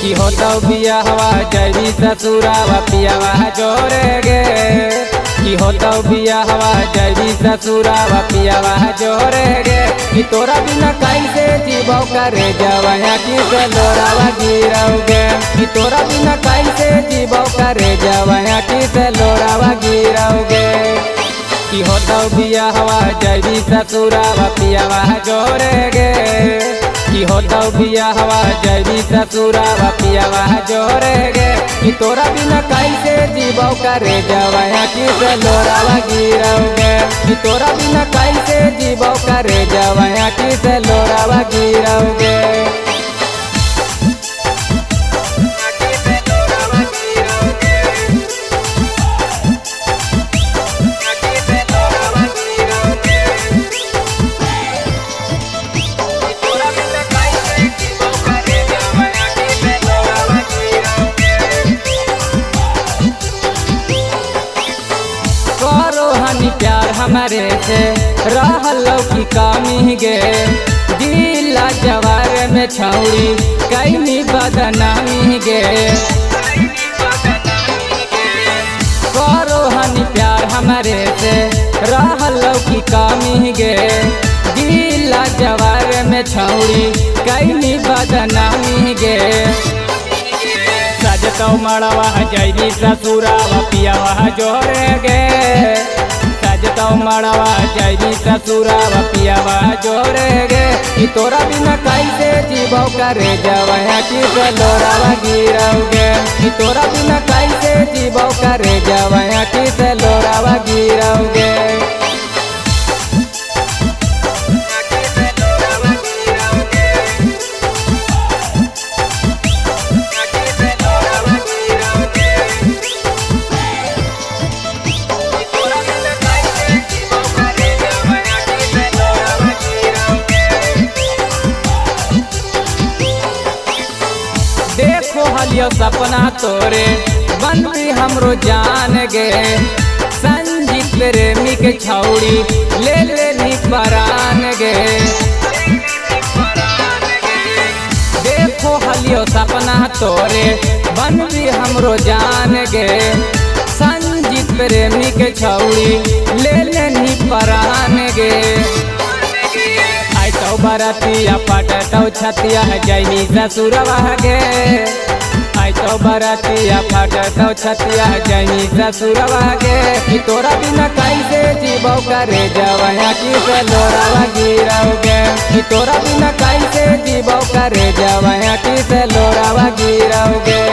की होता बिया हवा जैवी ससुरावा पियावा जोरे गे की होता बिया हवा जैवी ससुरावा पियावा जोरे गे कि तोरा बिना कैसे जीवो करे जवाया की से लोरावा गिरोगे कि तोरा बिना कैसे जीवो करे जवाया की से लोरावा गिरोगे की होता बिया हवा जैवी ससुरावा पियावा जोरे गे की होता बिया हवा जैवी ससुरावा पियावा जोरे गे कि तोरा बिना कैसे जीवो करे जवाया की से लोरावा गिरोगे कि तोरा बिना कैसे जीवो करे जवाया की से लोरावा गिरोगे। प्यार हमारे से रहलो की कमी गे दिला जवार में छौरी कैनी बदनामी गे करो हनी प्यार हमारे से रहलो की कमी गे दिला जवार में छौरी कैनी बदनामी गे सजतो मड़वा जैवी ससुरावा पियावा जोरे गे सजतो मड़वा जैवी ससुरावा पियावा जोरे गे कि तोरा बिना कैसे जीवो करे जवाया की से लोरावा गिरोगे कि तोरा बिना कैसे जीवो करे जवाया की से लोरावा गिरोगे। हलियो सपना तोरे बनती हमरो जान गे संजीत प्रेमी के छौड़ी ले नी परान गे देखो हलियो सपना तोरे बनती हमरो जान गे संजीत प्रेमी के छौड़ी ले नी परान गे तो बरतिया पटतो छतिया जैवी ससुरवा गे तो बरतिया फटतो छतिया जैवी ससुरवा गे कि तोरा बिना कैसे जीवो करे जवाया की से लोरावा गिरोगे कि तोरा बिना कैसे जीवो करे जवाया की से लोरावा गिरोगे।